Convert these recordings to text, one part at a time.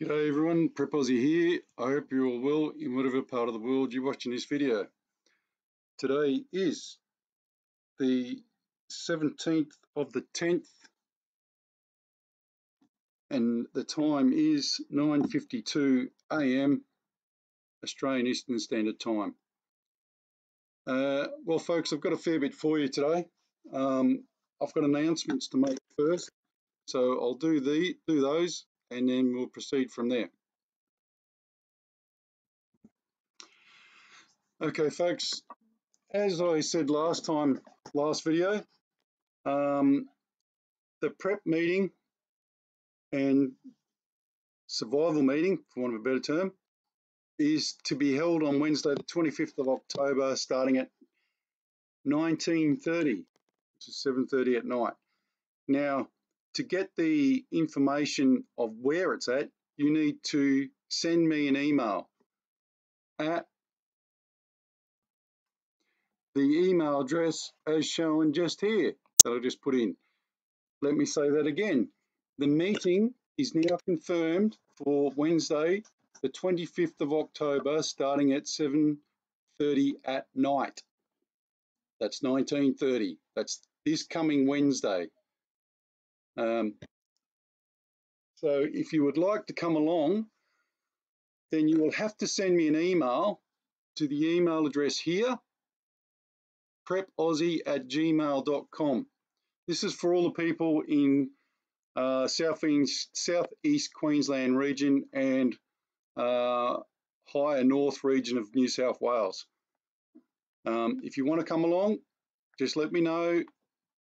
G'day everyone, Prep Aussie here. I hope you're all well in whatever part of the world you're watching this video. Today is the 17th of the 10th and the time is 9:52 AM Australian Eastern Standard Time. Well folks, I've got a fair bit for you today. I've got announcements to make first, so I'll do those and then we'll proceed from there. Okay folks, as I said last video, the prep meeting and survival meeting, for want of a better term, is to be held on Wednesday the 25th of October starting at 19:30, which is 7:30 at night. Now, to get the information of where it's at, you need to send me an email at the email address as shown just here that I just put in. Let me say that again. The meeting is now confirmed for Wednesday, the 25th of October, starting at 7:30 at night. That's 19:30. That's this coming Wednesday. So if you would like to come along, then you will have to send me an email to the email address here, prepaussie@gmail.com. This is for all the people in southeast Queensland region and higher north region of New South Wales. If you want to come along, just let me know.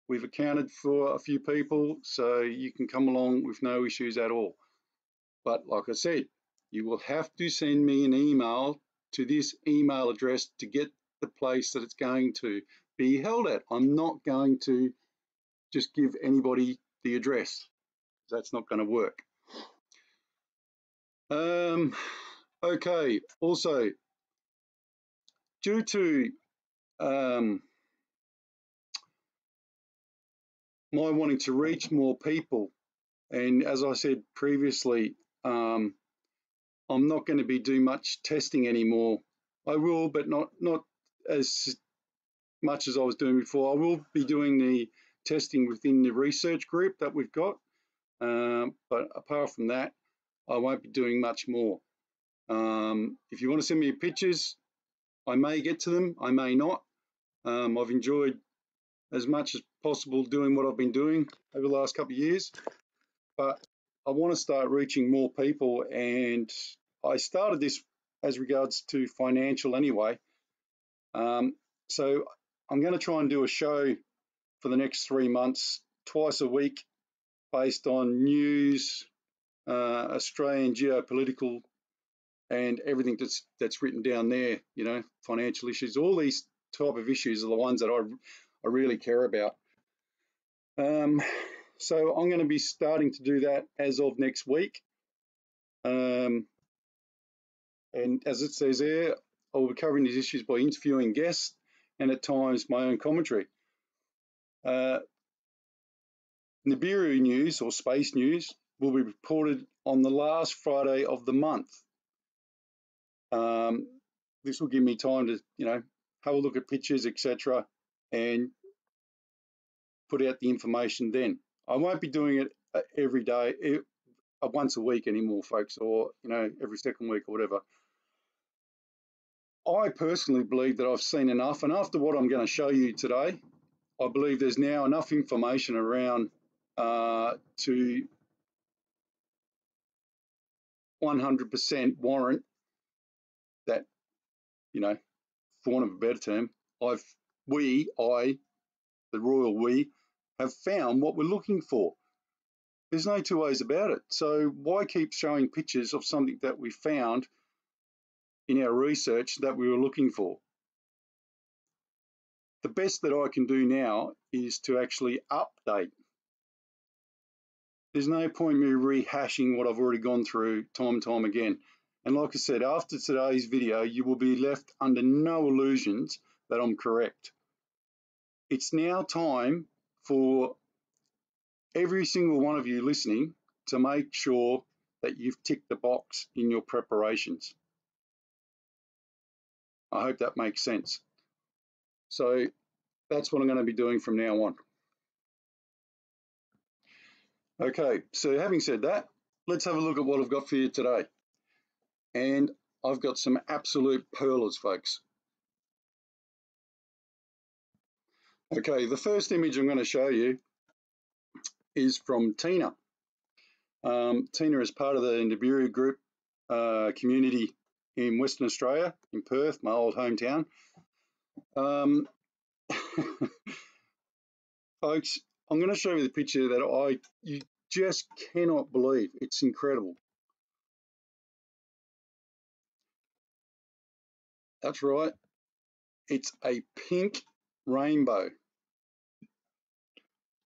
We've accounted for a few people, so you can come along with no issues at all. But like I said, you will have to send me an email to this email address to get the place that it's going to be held at. I'm not going to just give anybody the address. That's not going to work. Okay, also, due to my wanting to reach more people, and as I said previously, I'm not going to be doing much testing anymore. I will, but not as much as I was doing before. I will be doing the testing within the research group that we've got, but apart from that, I won't be doing much more. If you want to send me pictures, I may get to them, I may not. I've enjoyed as much as possible doing what I've been doing over the last couple of years, but I want to start reaching more people, and I started this as regards to financial anyway. So I'm going to try and do a show for the next 3 months, twice a week, based on news, Australian geopolitical, and everything that's written down there, you know, financial issues. All these type of issues are the ones that I really care about. So I'm going to be starting to do that as of next week. And as it says there, I will be covering these issues by interviewing guests and at times my own commentary. Nibiru news or space news will be reported on the last Friday of the month. This will give me time to, you know, have a look at pictures, etc., and put out the information then. I won't be doing it every day, once a week anymore, folks, or, you know, every second week or whatever. I personally believe that I've seen enough, and after what I'm going to show you today, I believe there's now enough information around to 100% warrant that, you know, for want of a better term, the royal we, have found what we're looking for. There's no two ways about it. So why keep showing pictures of something that we found in our research that we were looking for? The best that I can do now is to actually update. There's no point in me rehashing what I've already gone through time and time again. And like I said, after today's video, you will be left under no illusions that I'm correct. It's now time for every single one of you listening to make sure that you've ticked the box in your preparations. I hope that makes sense. So that's what I'm going to be doing from now on. Okay, so having said that, let's have a look at what I've got for you today. And I've got some absolute pearlers, folks. Okay, the first image I'm going to show you is from Tina. Tina is part of the Nibiru group community in Western Australia, in Perth, my old hometown. Folks, I'm going to show you the picture that you just cannot believe. It's incredible. That's right. It's a pink rainbow.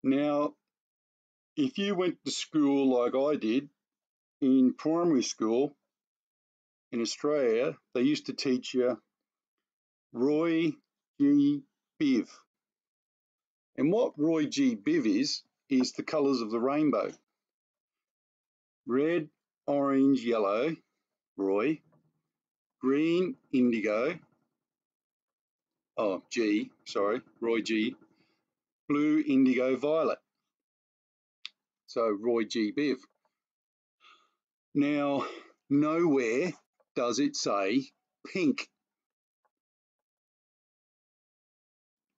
Now, if you went to school like I did, in primary school in Australia, they used to teach you Roy G. Biv. And what Roy G. Biv is the colours of the rainbow. Red, orange, yellow, Roy. Green, indigo. Oh, G, sorry, Roy G. Blue, indigo, violet. So Roy G. Biv. Now, nowhere does it say pink.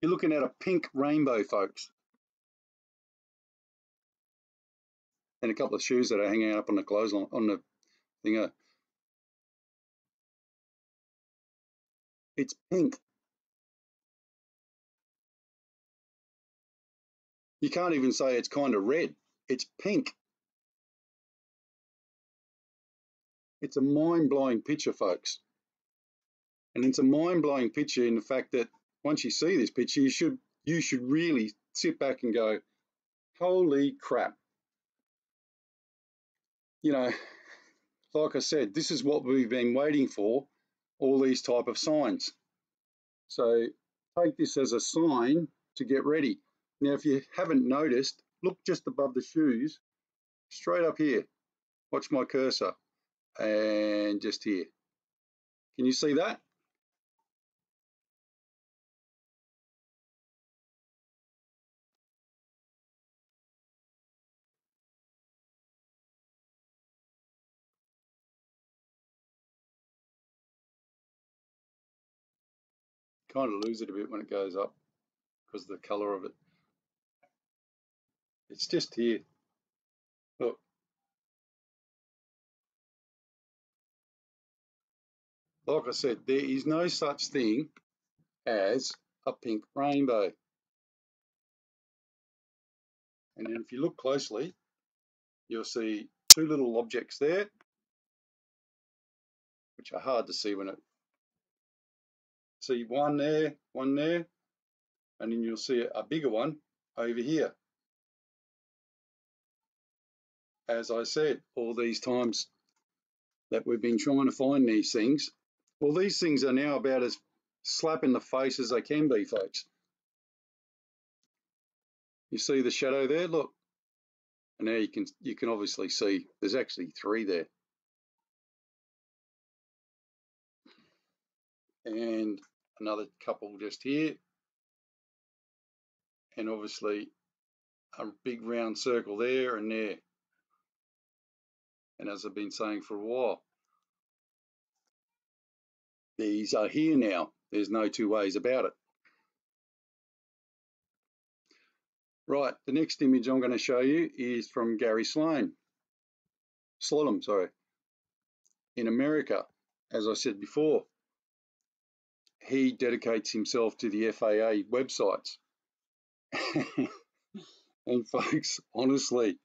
You're looking at a pink rainbow, folks. And a couple of shoes that are hanging up on the clothesline, on the thing. It's pink. You can't even say it's kind of red. It's pink. It's a mind-blowing picture, folks. And it's a mind-blowing picture in the fact that once you see this picture, you should really sit back and go, holy crap. You know, like I said, this is what we've been waiting for, all these type of signs. So take this as a sign to get ready. Now, if you haven't noticed, look just above the shoes, straight up here. Watch my cursor, and just here. Can you see that? Kind of lose it a bit when it goes up because of the color of it. It's just here. Look. Like I said, there is no such thing as a pink rainbow. And then if you look closely, you'll see two little objects there, which are hard to see when it, see one there, and then you'll see a bigger one over here. As I said, all these times that we've been trying to find these things, well, these things are now about as slap in the face as they can be, folks. You see the shadow there? Look. And now you can obviously see there's actually three there. And another couple just here. And obviously a big round circle there and there. And as I've been saying for a while, these are here now. There's no two ways about it. Right, the next image I'm going to show you is from Gary Sloan. Sloan, sorry. In America, as I said before, he dedicates himself to the FAA websites. And folks, honestly,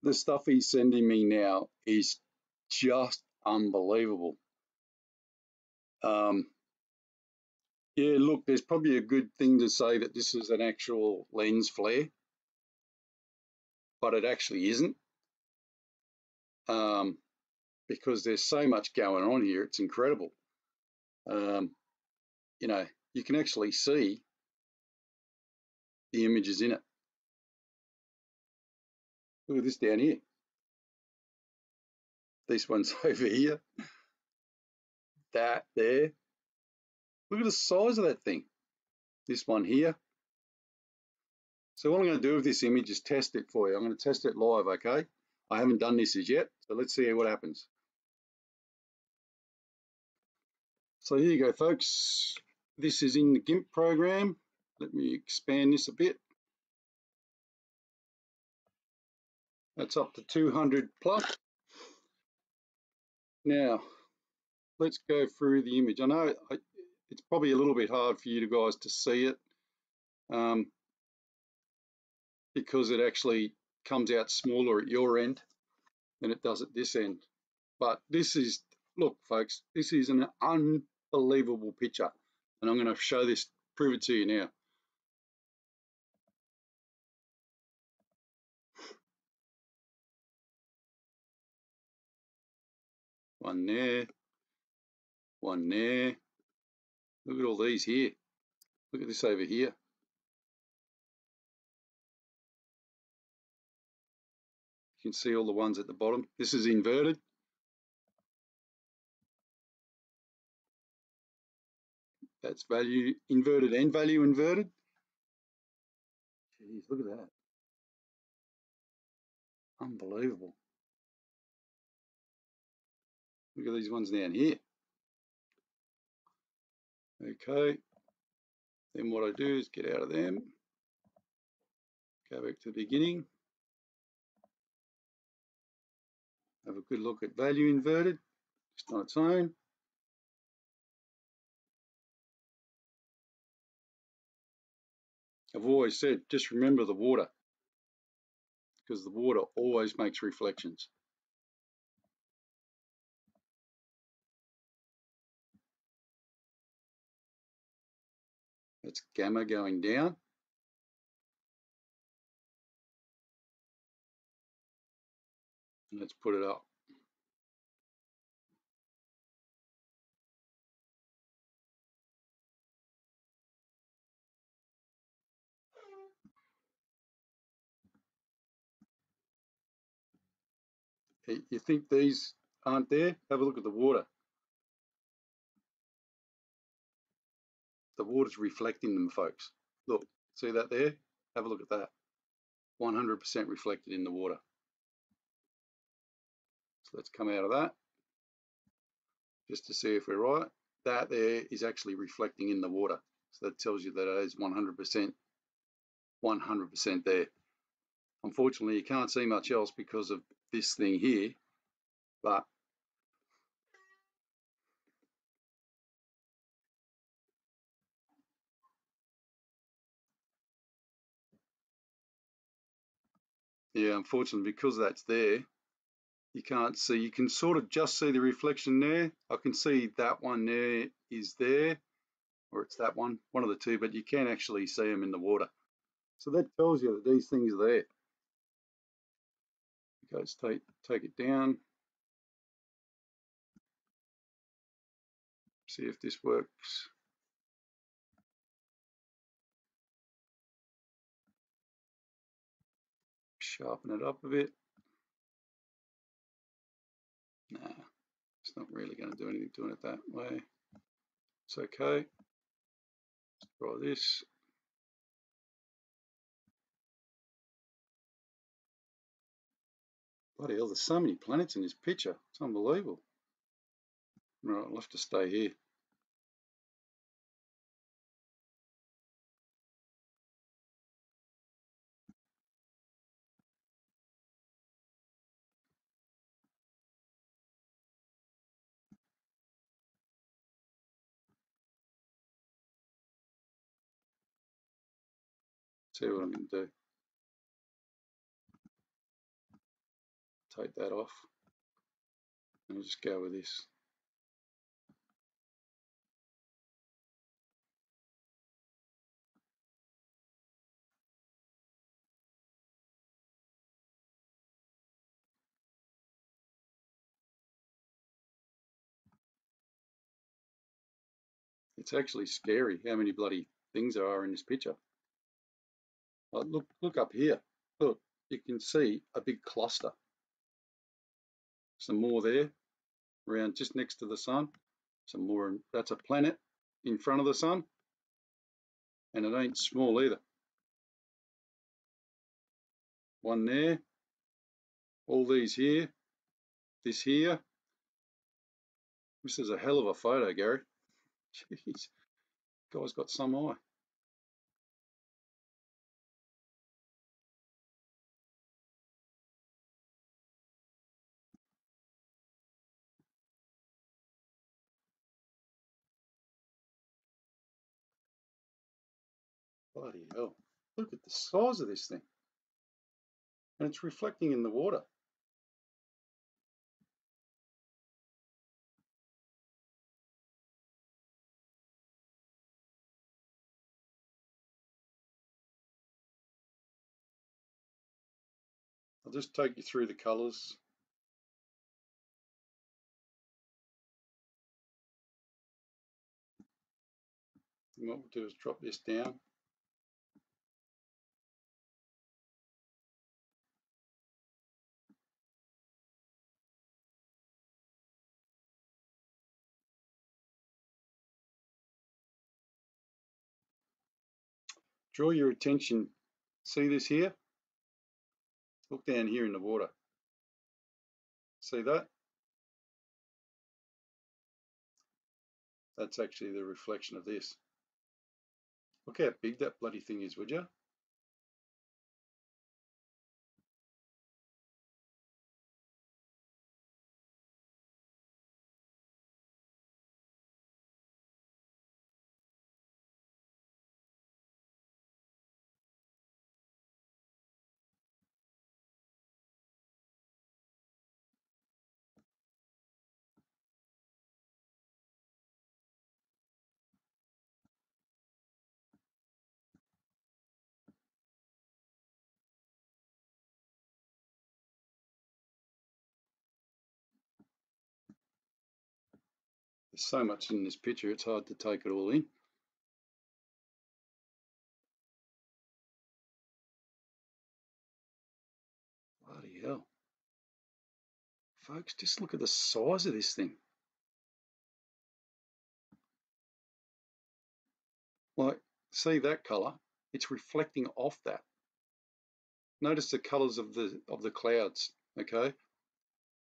the stuff he's sending me now is just unbelievable. Yeah, look, there's probably a good thing to say that this is an actual lens flare, but it actually isn't, because there's so much going on here. It's incredible. You know, you can actually see the images in it. Look at this down here. This one's over here. That there. Look at the size of that thing. This one here. So what I'm going to do with this image is test it for you. I'm going to test it live, okay? I haven't done this as yet, so let's see what happens. So here you go, folks. This is in the GIMP program. Let me expand this a bit. That's up to 200 plus. Now, let's go through the image. I know it's probably a little bit hard for you guys to see it because it actually comes out smaller at your end than it does at this end. But this is, look, folks, this is an unbelievable picture. And I'm going to show this, prove it to you now. One there, one there. Look at all these here. Look at this over here. You can see all the ones at the bottom. This is inverted. That's value inverted and value inverted. Jeez, look at that. Unbelievable. Look at these ones down here. Okay. Then what I do is get out of them. Go back to the beginning. Have a good look at value inverted, just on its own. I've always said, just remember the water, because the water always makes reflections. That's gamma going down. And let's put it up. You think these aren't there? Have a look at the water. The water's reflecting them, folks. Look, see that there? Have a look at that. 100% reflected in the water. So let's come out of that just to see if we're right. That there is actually reflecting in the water. So that tells you that it is 100% there. Unfortunately, you can't see much else because of this thing here, but yeah, unfortunately, because that's there, you can't see. You can sort of just see the reflection there. I can see that one there is there, or it's that one of the two, but you can actually see them in the water. So that tells you that these things are there. Okay, let's take it down. See if this works. Sharpen it up a bit. Nah, it's not really going to do anything doing it that way. It's okay. Let's try this. Bloody hell, there's so many planets in this picture. It's unbelievable. Right, I'll have to stay here. See what I'm going to do. Take that off. And I'll just go with this. It's actually scary how many bloody things there are in this picture. Look, look up here. Look, you can see a big cluster. some more there around just next to the sun. Some more, that's a planet in front of the sun, and it ain't small either. One there, all these here, this here. This is a hell of a photo, Gary. Jeez, guy's got some eye. Bloody hell. Look at the size of this thing. And it's reflecting in the water. I'll just take you through the colours. And what we'll do is drop this down. Draw your attention. See this here? Look down here in the water. See that? That's actually the reflection of this. Look how big that bloody thing is, would you? There's so much in this picture, it's hard to take it all in. Bloody hell. Folks, just look at the size of this thing. Like, see that colour? It's reflecting off that. Notice the colours of the clouds, okay?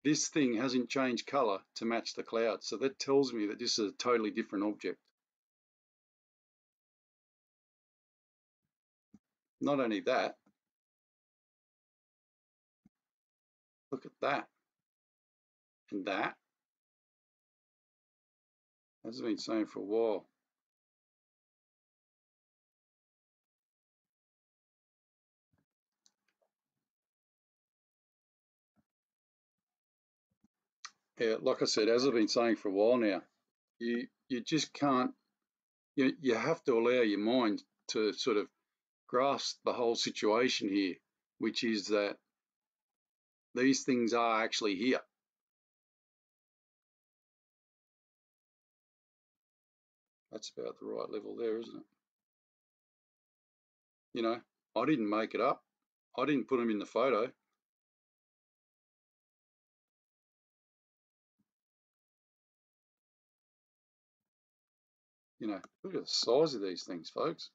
This thing hasn't changed colour to match the clouds, so that tells me that this is a totally different object. Not only that, look at that. And that, as I've been saying for a while, yeah, like I said, as I've been saying for a while now, you just can't, you have to allow your mind to sort of grasp the whole situation here, which is that these things are actually here. That's about the right level there, isn't it? You know, I didn't make it up. I didn't put them in the photo. You know, look at the size of these things, folks.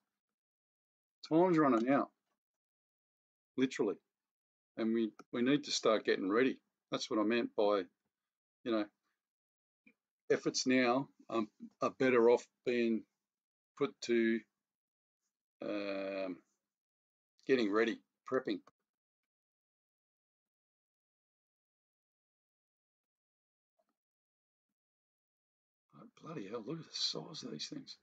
Time's running out, literally. And we need to start getting ready. That's what I meant by, you know, efforts now are better off being put to getting ready, prepping. Oh, bloody hell, look at the size of these things.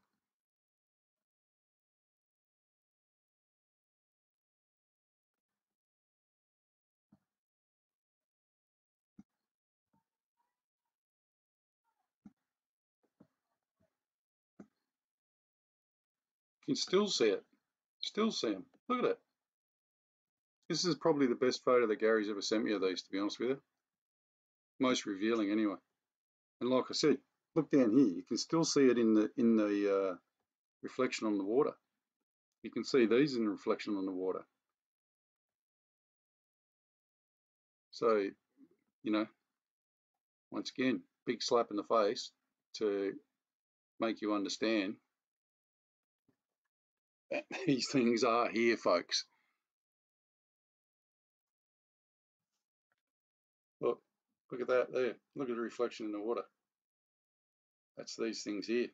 You can still see it. Still see them. Look at it. This is probably the best photo that Gary's ever sent me of these, to be honest with you. Most revealing anyway. And like I said, look down here. You can still see it in the reflection on the water. You can see these in the reflection on the water. So, you know, Once again, big slap in the face to make you understand that these things are here, folks. Look at that there. Look at the reflection in the water. That's these things here.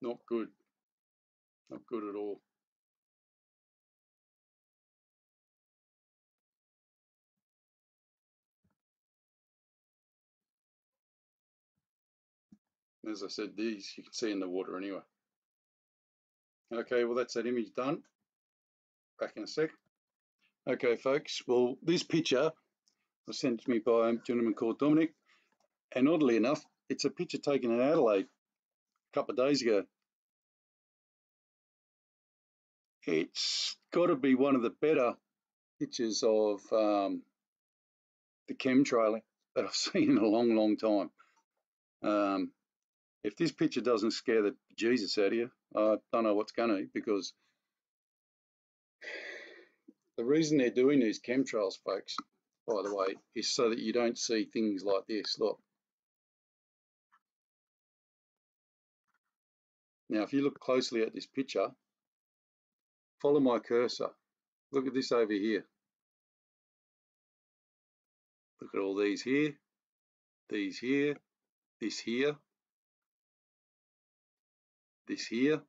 Not good. Not good at all. As I said, these you can see in the water anyway. Okay, well that's that image done. Back in a sec. Okay, folks, well this picture was sent to me by a gentleman called Dominic, and oddly enough, it's a picture taken in Adelaide a couple of days ago. It's got to be one of the better pictures of the chemtrailing that I've seen in a long, long time. If this picture doesn't scare the Jesus out of you, I don't know what's going to, because the reason they're doing these chemtrails, folks, by the way, is so that you don't see things like this. Look. Now, if you look closely at this picture, follow my cursor. Look at this over here. Look at all these here, these here, this here, this here,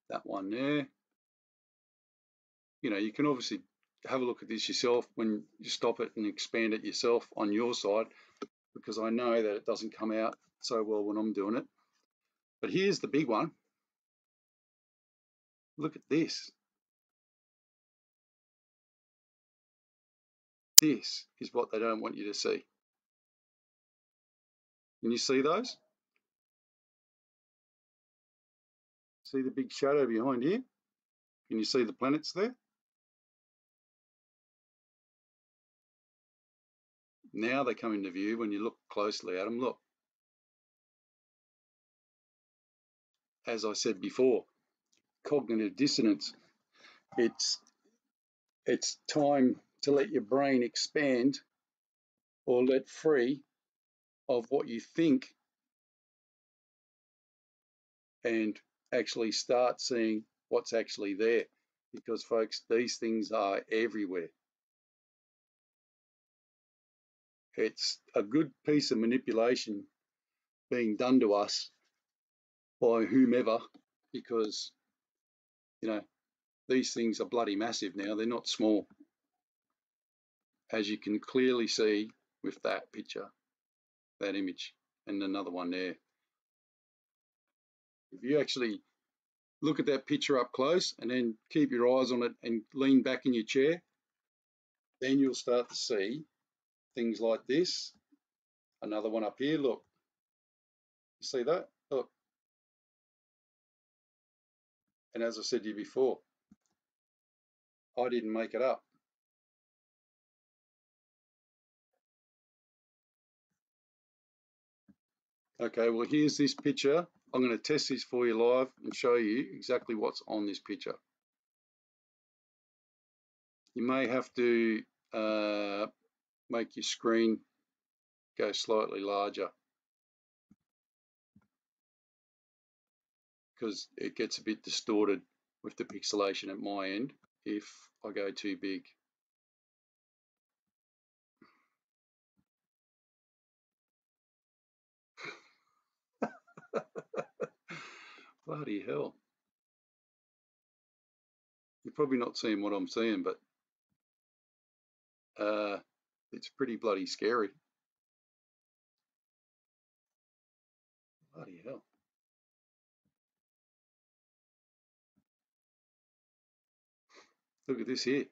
that one there. You know, you can obviously have a look at this yourself when you stop it and expand it yourself on your side, because I know that it doesn't come out so well when I'm doing it. But here's the big one. Look at this. This is what they don't want you to see. Can you see those? See the big shadow behind here? Can you see the planets there? Now they come into view when you look closely at them. Look. As I said before, cognitive dissonance. It's time to let your brain expand or let free of what you think and actually start seeing what's actually there. Because, folks, these things are everywhere. It's a good piece of manipulation being done to us by whomever, because, you know, these things are bloody massive now. They're not small, as you can clearly see with that picture, that image, and another one there. If you actually look at that picture up close and then keep your eyes on it and lean back in your chair, then you'll start to see things like this. Another one up here, look. You see that? Look. And as I said to you before, I didn't make it up. Okay, well, here's this picture. I'm going to test this for you live and show you exactly what's on this picture. You may have to make your screen go slightly larger, because it gets a bit distorted with the pixelation at my end if I go too big. Bloody hell. You're probably not seeing what I'm seeing, but it's pretty bloody scary. Bloody hell. Look at this here.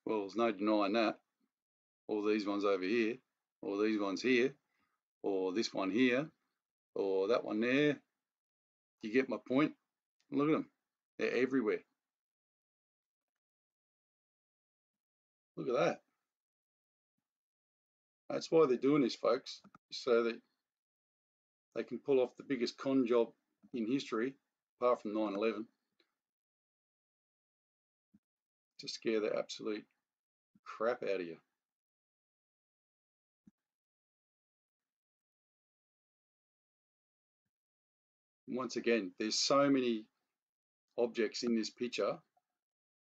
Well, there's no denying that. All these ones over here. or these ones here, or this one here, or that one there. You get my point? Look at them. They're everywhere. Look at that. That's why they're doing this, folks, so that they can pull off the biggest con job in history, apart from 9/11, to scare the absolute crap out of you. Once again, there's so many objects in this picture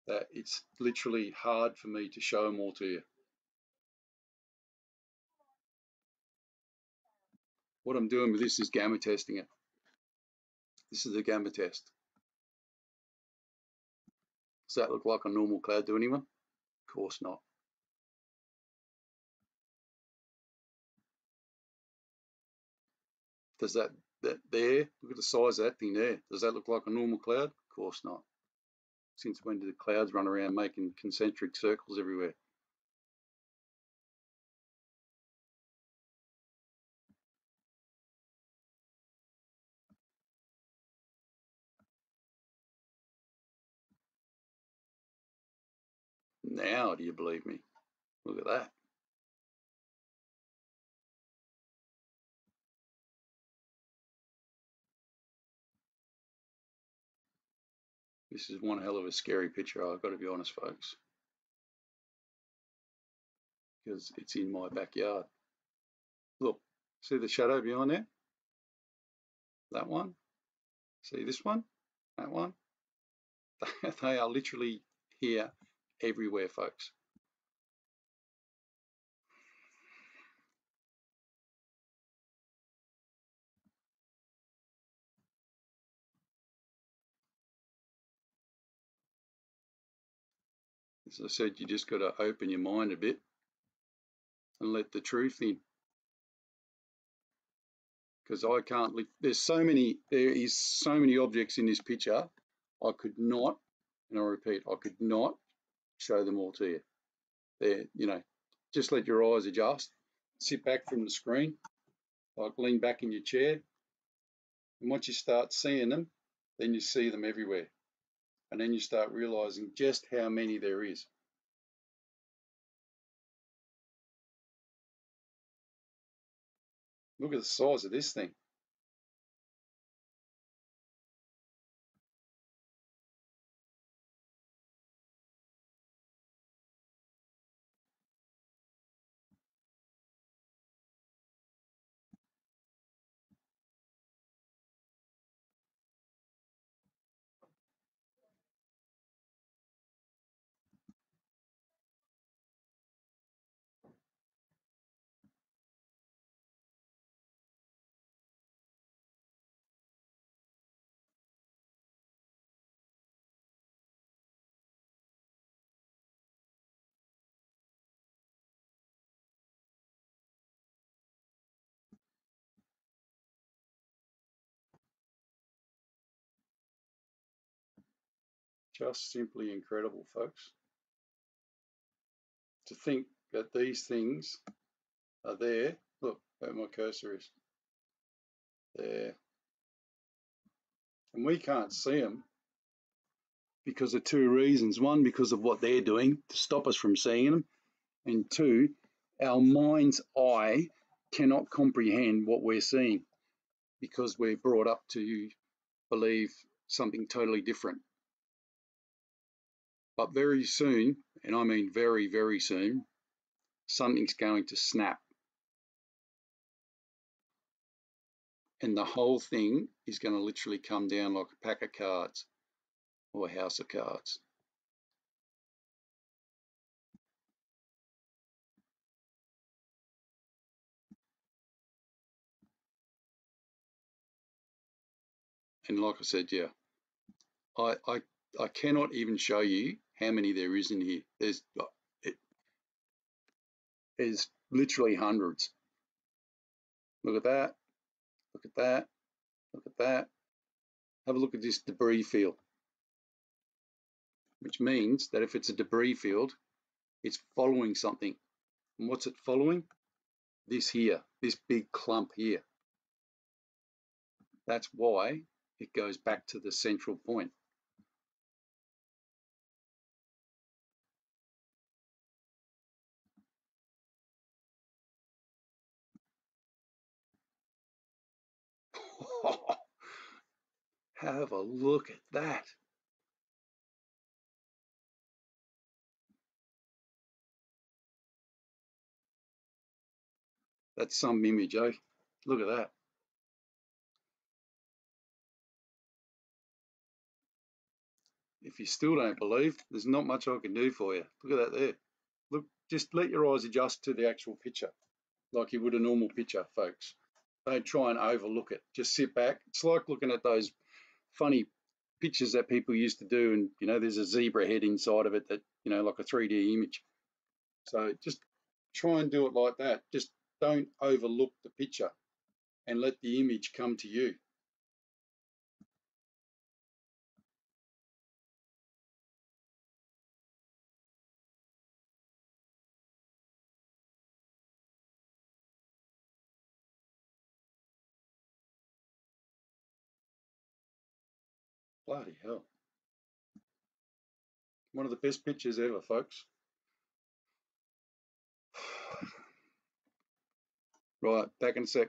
that it's literally hard for me to show them all to you. What I'm doing with this is gamma testing it. This is a gamma test. Does that look like a normal cloud to anyone? Of course not. Does that there, look at the size of that thing there. Does that look like a normal cloud? Of course not. Since when did the clouds run around making concentric circles everywhere? Now do you believe me? Look at that. This is one hell of a scary picture, I've got to be honest, folks, because it's in my backyard. Look, see the shadow behind there? That one? See this one? That one? They are literally here everywhere, folks. As I said, you just got to open your mind a bit and let the truth in. Because I can't live, there is so many objects in this picture, I could not, and I repeat, I could not show them all to you. There, you know, just let your eyes adjust, sit back from the screen, like lean back in your chair, and once you start seeing them, then you see them everywhere. And then you start realizing just how many there is. Look at the size of this thing. Just simply incredible, folks. To think that these things are there. Look where my cursor is. There. And we can't see them because of two reasons. One, because of what they're doing to stop us from seeing them. And two, our mind's eye cannot comprehend what we're seeing because we're brought up to believe something totally different. But very soon, and I mean very, very soon, something's going to snap. And the whole thing is going to literally come down like a pack of cards or a house of cards. And like I said, yeah, I cannot even show you how many there is in here. There's literally hundreds. Look at that. Look at that. Look at that. Have a look at this debris field, which means that if it's a debris field, it's following something. And what's it following? this here, this big clump here. That's why it goes back to the central point. Have a look at that. That's some image, eh? Look at that. If you still don't believe, there's not much I can do for you. Look at that there. Look, just let your eyes adjust to the actual picture, like you would a normal picture, folks. Don't try and overlook it. Just sit back. It's like looking at those funny pictures that people used to do, and there's a zebra head inside of it that, like a 3D image. So just try and do it like that. Just don't overlook the picture and let the image come to you. Bloody hell. One of the best pictures ever, folks. Right, back in a sec.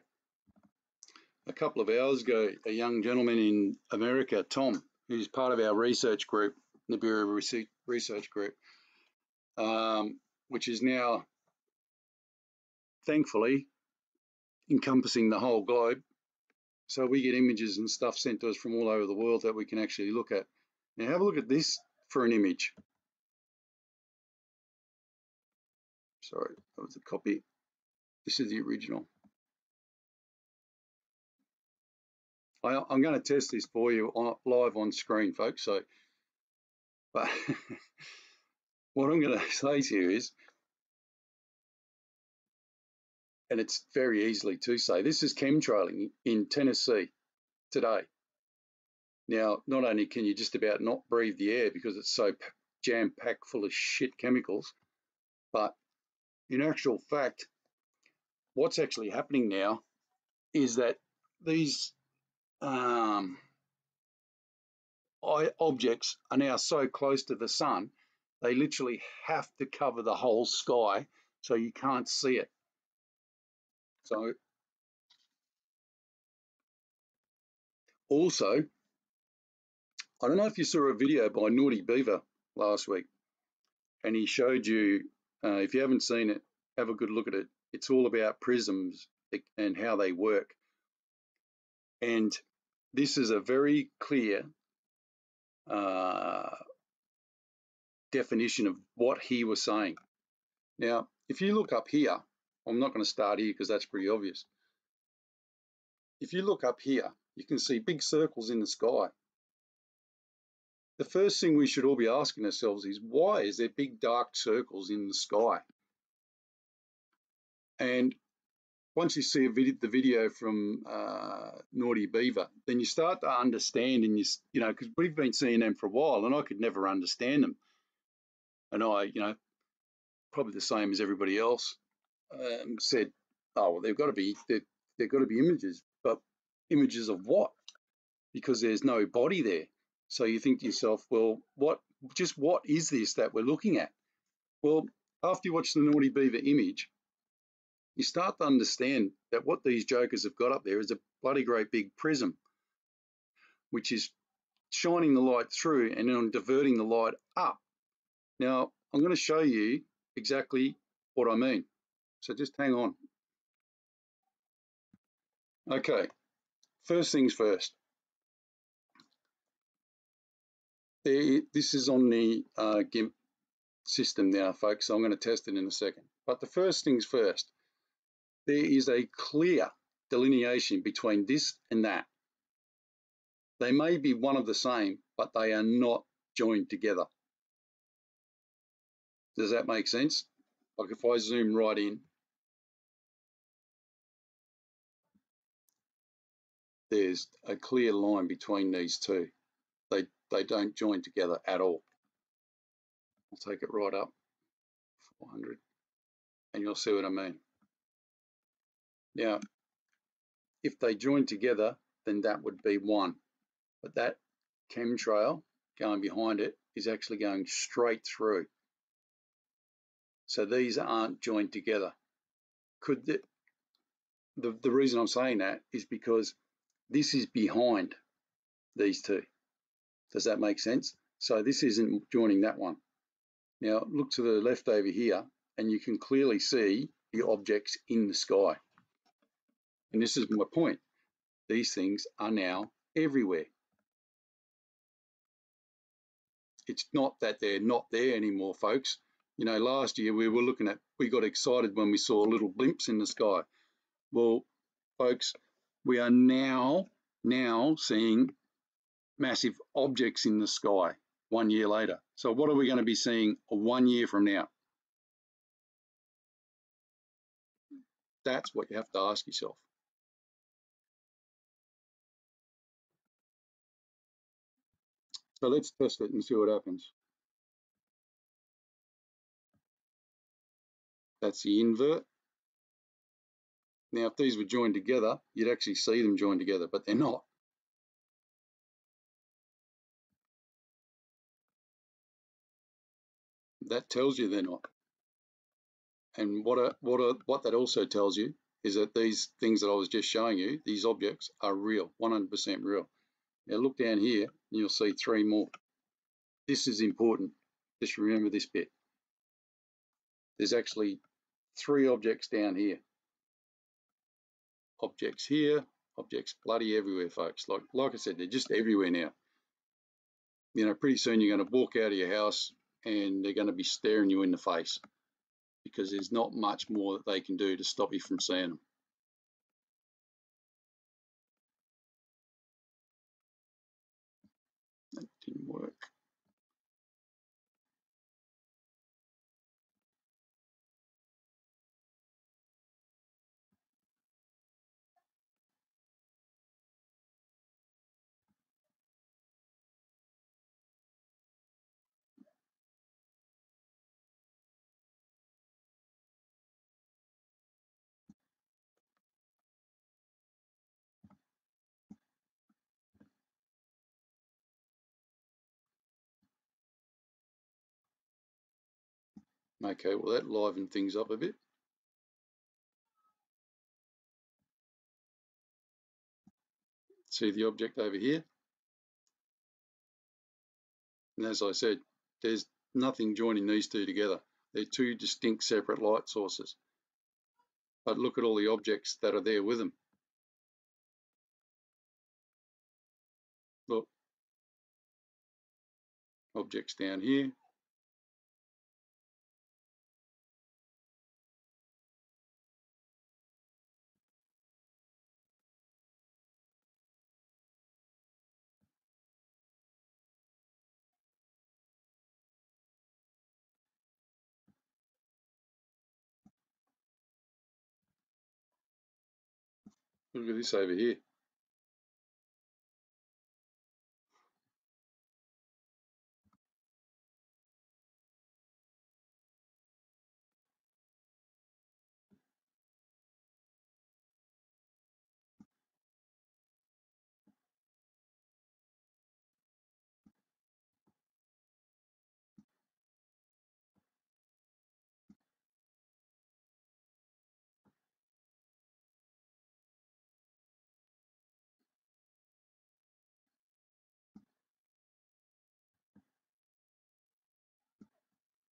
A couple of hours ago, a young gentleman in America, Tom, who's part of our research group, Nibiru research group, which is now, thankfully, encompassing the whole globe. So we get images and stuff sent to us from all over the world that we can actually look at. Now have a look at this for an image. Sorry, that was a copy. This is the original. I'm going to test this for you live on screen, folks. So, but what I'm going to say to you is, and it's very easily to say, this is chemtrailing in Tennessee today. Now, not only can you just about not breathe the air because it's so jam-packed full of shit chemicals, but in actual fact, what's actually happening now is that these objects are now so close to the sun, they literally have to cover the whole sky so you can't see it. So also, I don't know if you saw a video by Naughty Beaver last week, and he showed you, if you haven't seen it, have a good look at it. It's all about prisms and how they work. And this is a very clear definition of what he was saying. Now, if you look up here, I'm not going to start here because that's pretty obvious. If you look up here, you can see big circles in the sky. The first thing we should all be asking ourselves is, why is there big dark circles in the sky? And once you see the video from Naughty Beaver, then you start to understand, and because we've been seeing them for a while, and I could never understand them. And I, probably the same as everybody else, said, "Oh, well, they've got to be images, but images of what? Because there's no body there." So you think to yourself, well, what is this that we're looking at? Well, after you watch the Naughty Beaver image, you start to understand that what these jokers have got up there is a bloody great big prism, which is shining the light through and then diverting the light up. Now, I'm going to show you exactly what I mean. So just hang on. Okay, first things first. This is on the GIMP system now, folks, so I'm going to test it in a second. But the first things first, there is a clear delineation between this and that. They may be one of the same, but they are not joined together. Does that make sense? Like if I zoom right in, there's a clear line between these two. They don't join together at all. I'll take it right up, 400, and you'll see what I mean. Now, if they join together, then that would be one. But that chemtrail going behind it is actually going straight through. So these aren't joined together. Could the reason I'm saying that is because this is behind these two. Does that make sense? So this isn't joining that one. Now look to the left over here and you can clearly see the objects in the sky. And this is my point. These things are now everywhere. It's not that they're not there anymore, folks. You know, last year we got excited when we saw little blimps in the sky. Well, folks, we are now seeing massive objects in the sky 1 year later. So what are we going to be seeing 1 year from now? That's what you have to ask yourself. So let's test it and see what happens. That's the invert. Now, if these were joined together, you'd actually see them joined together, but they're not. That tells you they're not. And what that also tells you is that these things that I was just showing you, these objects are real, 100% real. Now look down here, and you'll see 3 more. This is important. Just remember this bit. There's actually 3 objects down here. Objects here, objects bloody everywhere, folks. Like I said, they're just everywhere now. You know, pretty soon you're going to walk out of your house and they're going to be staring you in the face because there's not much more that they can do to stop you from seeing them. That didn't work. Okay, well that livened things up a bit. See the object over here? And as I said, there's nothing joining these two together. They're 2 distinct separate light sources. But look at all the objects that are there with them. Look, objects down here. Look at this over here.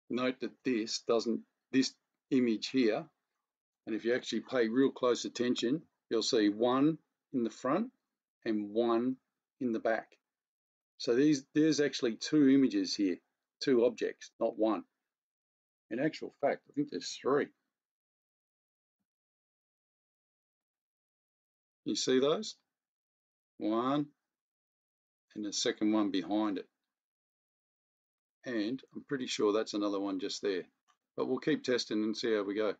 Note that this image here, and if you actually pay real close attention, you'll see 1 in the front and 1 in the back. So there's actually 2 images here, 2 objects, not 1. In actual fact, I think there's 3. You see those? 1 and the second one behind it. And I'm pretty sure that's another one just there. But we'll keep testing and see how we go.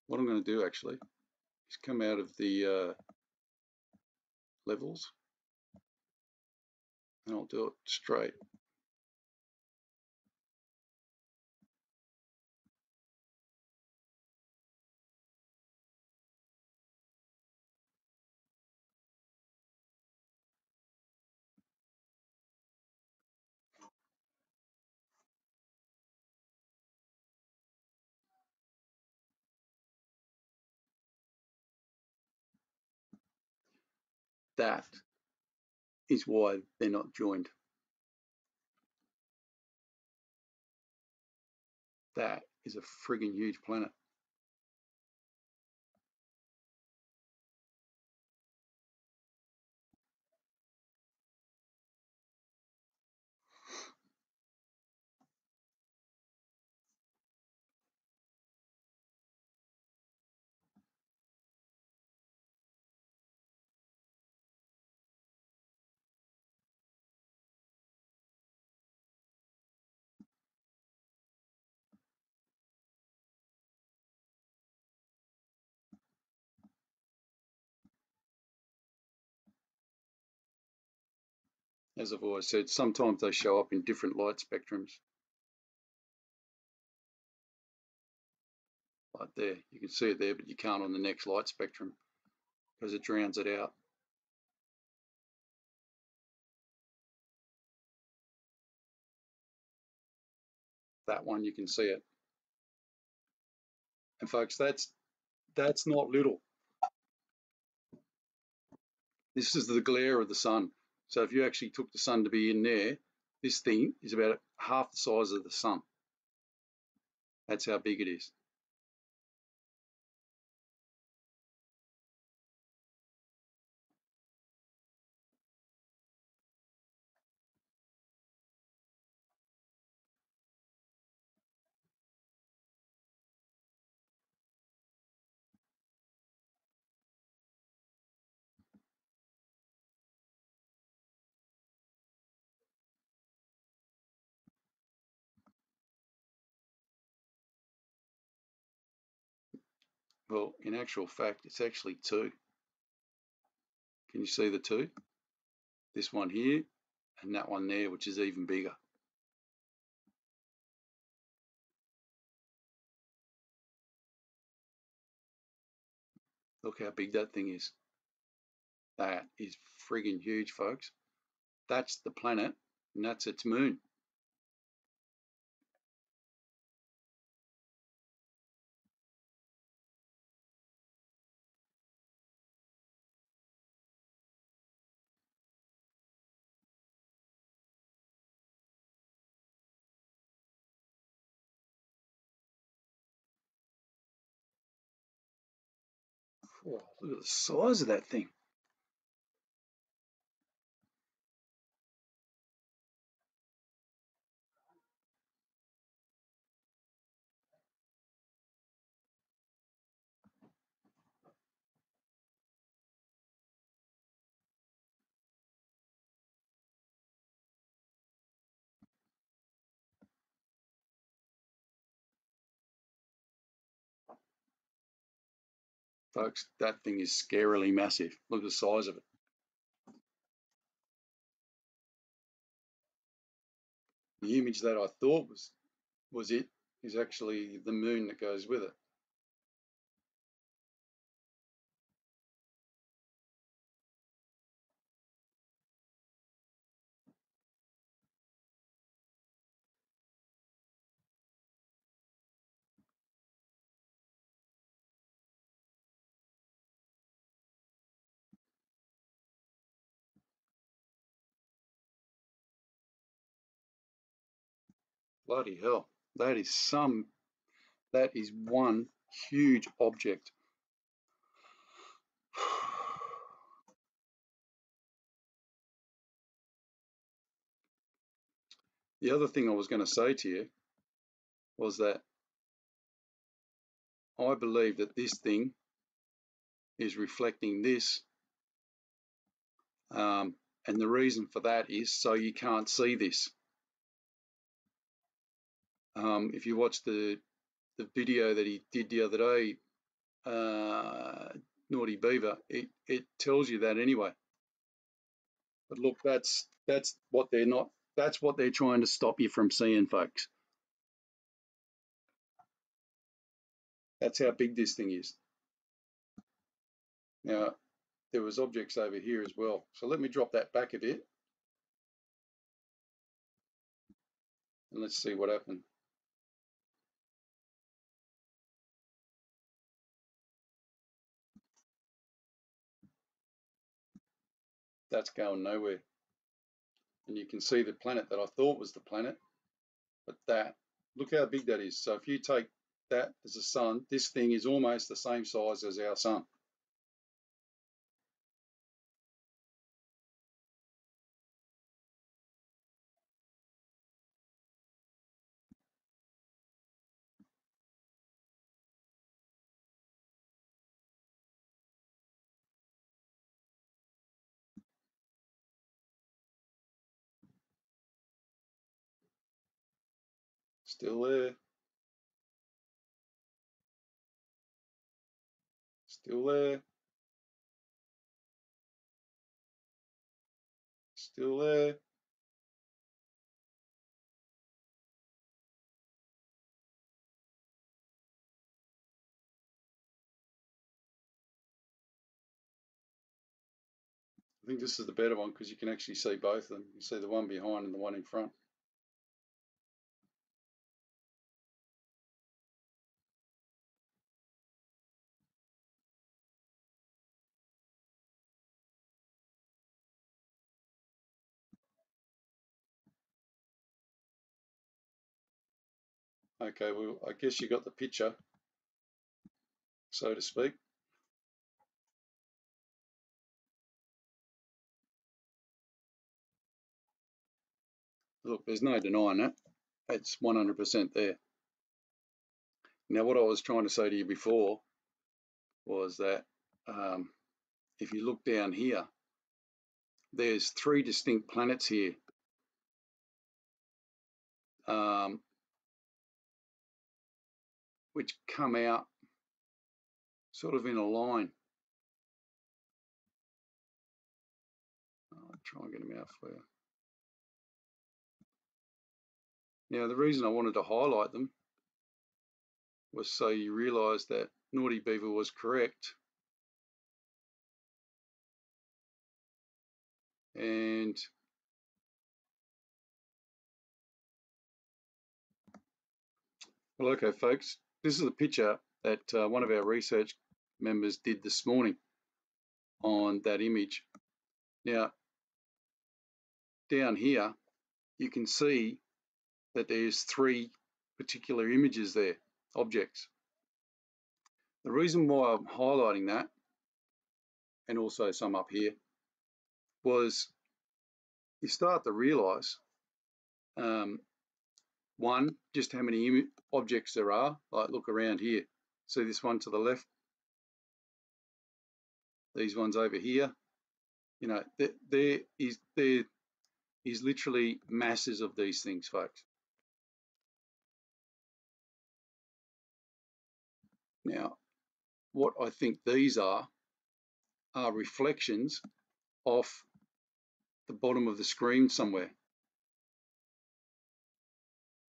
What I'm going to do actually is come out of the levels and I'll do it straight. That is why they're not joined. That is a friggin' huge planet. As I've always said, sometimes they show up in different light spectrums. Like there, you can see it there, but you can't on the next light spectrum because it drowns it out. That one, you can see it. And folks, that's not little. This is the glare of the sun. So if you actually took the sun to be in there, this thing is about half the size of the sun. That's how big it is. Well, in actual fact, it's actually two. Can you see the two? This one here and that one there, which is even bigger. Look how big that thing is. That is friggin' huge, folks. That's the planet and that's its moon. Oh, look at the size of that thing. Folks, that thing is scarily massive. Look at the size of it. The image that I thought was it is actually the moon that goes with it. Bloody hell. That is one huge object. The other thing I was going to say to you was that I believe that this thing is reflecting this. And the reason for that is so you can't see this. If you watch the video that he did the other day, Naughty Beaver, it tells you that anyway. But look, that's what they're not. That's what they're trying to stop you from seeing, folks. That's how big this thing is. Now, there was objects over here as well. So let me drop that back a bit. And let's see what happened. that's going nowhere. And you can see the planet that I thought was the planet, but that, look how big that is. So if you take that as a sun, this thing is almost the same size as our sun. Still there, still there, still there. I think this is the better one because you can actually see both of them. You see the one behind and the one in front. Okay, well, I guess you got the picture, so to speak. Look, there's no denying that. It's 100% there. Now, what I was trying to say to you before was that if you look down here, there's 3 distinct planets here. Which come out sort of in a line. I'll try and get them out for you. Now, the reason I wanted to highlight them was so you realise that Naughty Beaver was correct. And well, okay, folks, this is a picture that one of our research members did this morning on that image. Now, down here, you can see that there's 3 particular images there, objects. The reason why I'm highlighting that, and also some up here, was you start to realise, one, just how many objects there are. Like, look around here. See this one to the left? These ones over here. You know, there is literally masses of these things, folks. Now, what I think these are reflections off the bottom of the screen somewhere.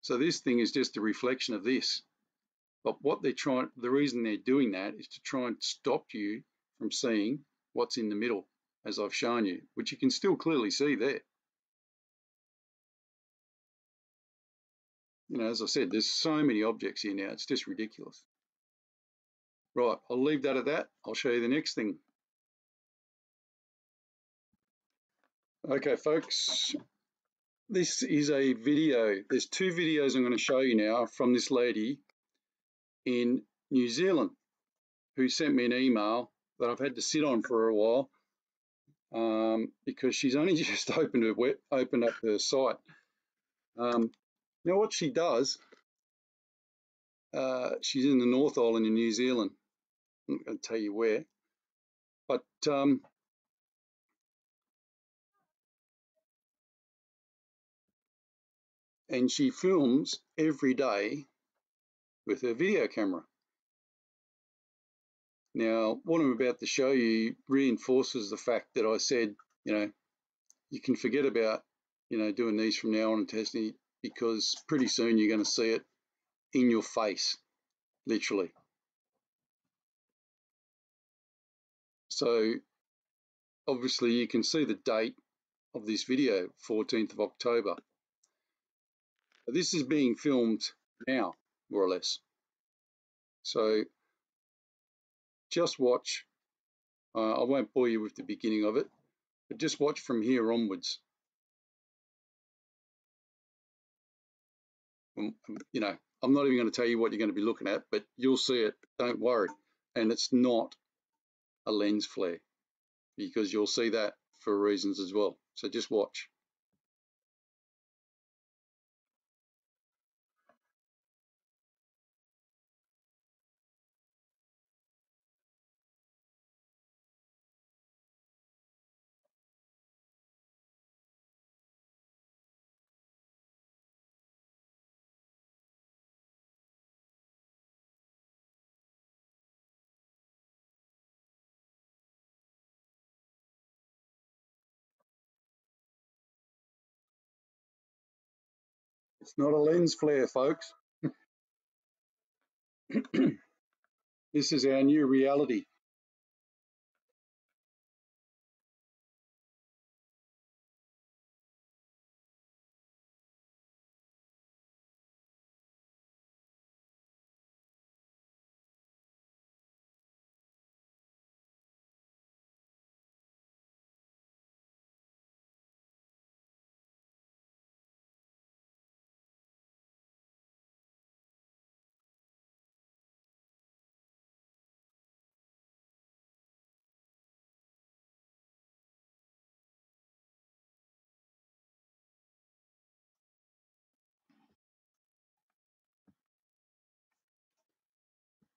So this thing is just a reflection of this. But what they're trying, the reason they're doing that is to try and stop you from seeing what's in the middle, as I've shown you, which you can still clearly see there. You know, as I said, there's so many objects here now, it's just ridiculous. Right, I'll leave that at that. I'll show you the next thing. Okay, folks, this is a video. There's 2 videos I'm going to show you now from this lady in New Zealand who sent me an email that I've had to sit on for a while because she's only just opened up her site. Now, what she does, she's in the North Island in New Zealand. I'm not going to tell you where, but and she films every day with her video camera. Now, what I'm about to show you reinforces the fact that I said, you know, you can forget about, you know, doing these from now on and testing it, because pretty soon you're going to see it in your face, literally. So obviously you can see the date of this video, 14th of October. This is being filmed now, more or less. So just watch. I won't bore you with the beginning of it, But just watch from here onwards. You know, I'm not even going to tell you what you're going to be looking at, but you'll see it. Don't worry. And it's not a lens flare, because you'll see that for reasons as well. So just watch. It's not a lens flare, folks. This is our new reality.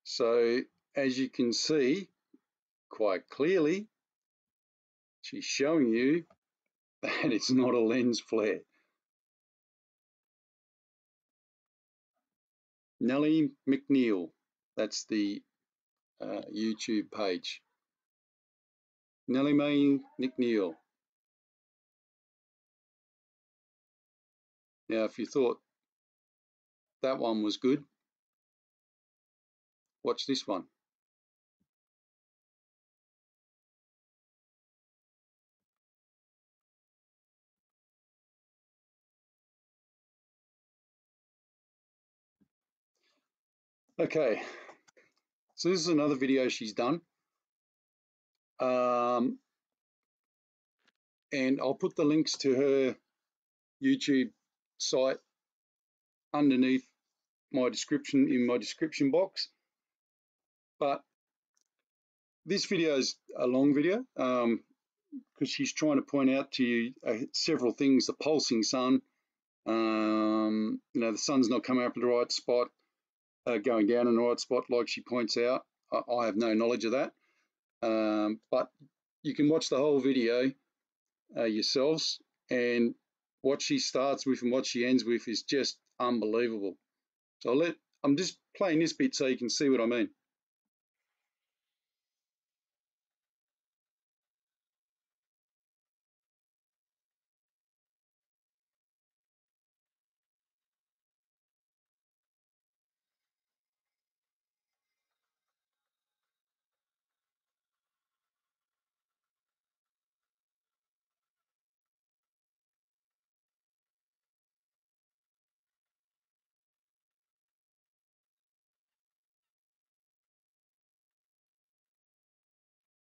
So as you can see quite clearly, she's showing you that it's not a lens flare. Nellie McNeil, that's the YouTube page. Nellie Mae McNeil. Now, if you thought that one was good, watch this one. Okay, so this is another video she's done. And I'll put the links to her YouTube site underneath my description in my description box. But this video is a long video because she's trying to point out to you several things: the pulsing sun, you know, the sun's not coming up in the right spot, going down in the right spot, like she points out. I have no knowledge of that, but you can watch the whole video yourselves, and what she starts with and what she ends with is just unbelievable. So I'm just playing this bit so you can see what I mean.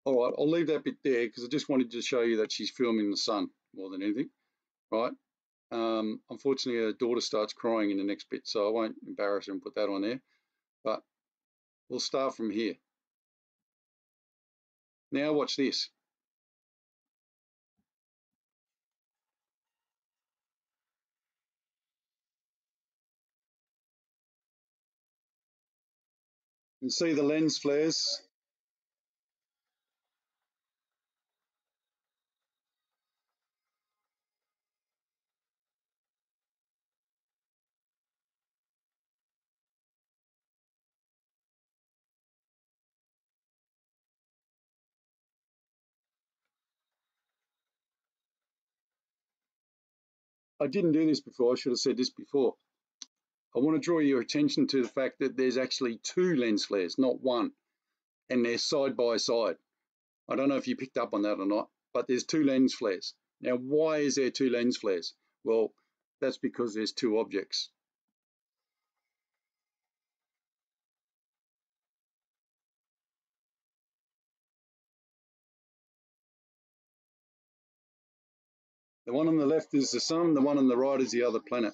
All right, I'll leave that bit there because I just wanted to show you that she's filming the sun more than anything, right? Unfortunately, her daughter starts crying in the next bit, so I won't embarrass her and put that on there, but we'll start from here. Now watch this. You can see the lens flares. I didn't do this before, I should have said this before. I want to draw your attention to the fact that there's actually two lens flares, not one, and they're side by side. I don't know if you picked up on that or not, but there's two lens flares. Now, why is there two lens flares? Well, that's because there's two objects. The one on the left is the sun, the one on the right is the other planet.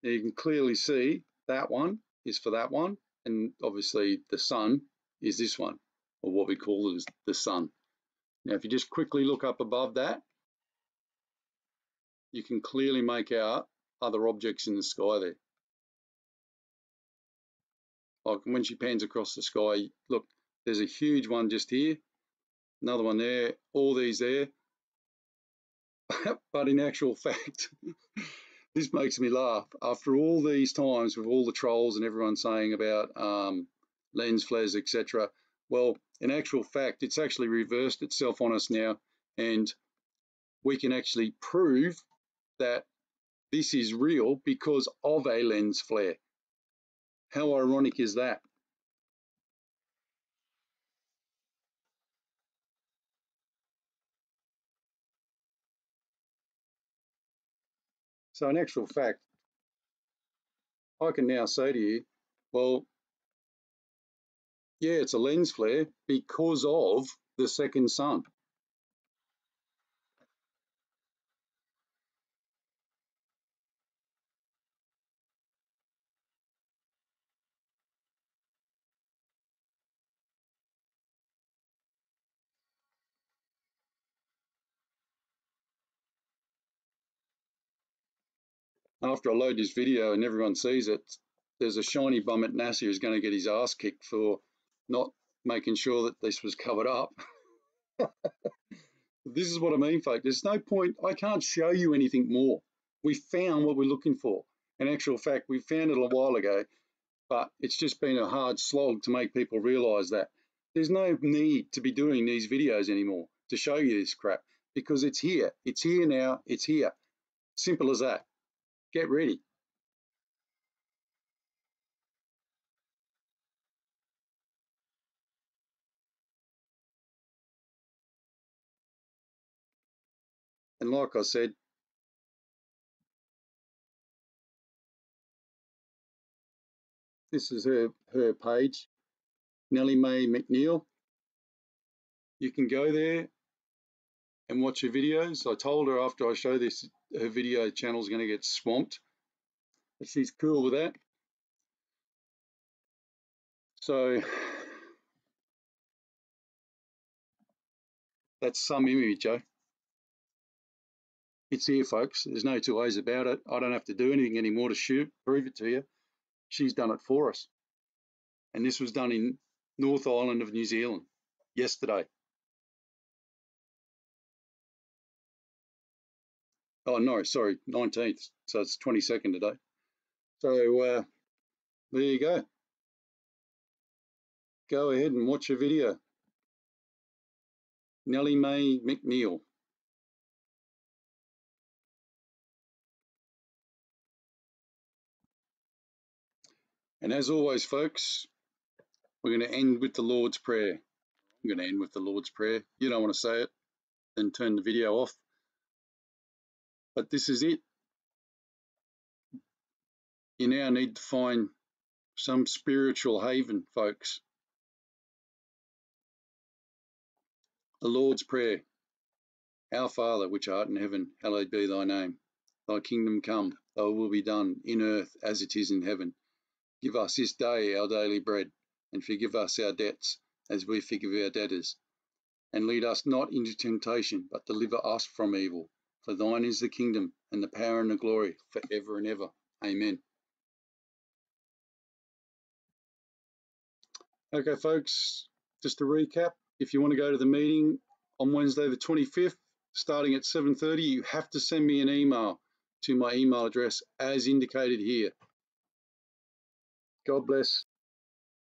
You can clearly see that one is for that one, and obviously the sun is this one, or what we call is the sun. Now, if you just quickly look up above that, you can clearly make out other objects in the sky there. Like when she pans across the sky, look, there's a huge one just here, another one there, all these there. But in actual fact, this makes me laugh. After all these times with all the trolls and everyone saying about lens flares, etc., well, in actual fact, it's actually reversed itself on us now, and we can actually prove that this is real because of a lens flare. How ironic is that? So in actual fact, I can now say to you, well, yeah, it's a lens flare because of the second sun. After I load this video and everyone sees it, there's a shiny bum at NASA who's going to get his ass kicked for not making sure that this was covered up. This is what I mean, folks. There's no point. I can't show you anything more. We found what we're looking for. In actual fact, we found it a while ago, but it's just been a hard slog to make people realise that. There's no need to be doing these videos anymore to show you this crap because it's here. It's here now. It's here. Simple as that. Get ready. And like I said, this is her page, Nellie Mae McNeil. You can go there and watch her videos. I told her after I show this, her video channel is going to get swamped. But she's cool with that. So that's some image, Joe. It's here, folks. There's no two ways about it. I don't have to do anything anymore to prove it to you. She's done it for us. And this was done in North Island of New Zealand yesterday. Oh, no, sorry, 19th. So it's 22nd today. So there you go. Go ahead and watch a video. Nellie Mae McNeil. And as always, folks, we're going to end with the Lord's Prayer. I'm going to end with the Lord's Prayer. You don't want to say it, then turn the video off. But this is it. You now need to find some spiritual haven, folks. The Lord's Prayer. Our Father, which art in heaven, hallowed be thy name. Thy kingdom come, thy will be done, in earth as it is in heaven. Give us this day our daily bread, and forgive us our debts, as we forgive our debtors. And lead us not into temptation, but deliver us from evil. For thine is the kingdom, and the power and the glory, for ever and ever. Amen. Okay, folks, just to recap, if you want to go to the meeting on Wednesday the 25th, starting at 7:30, you have to send me an email to my email address as indicated here. God bless.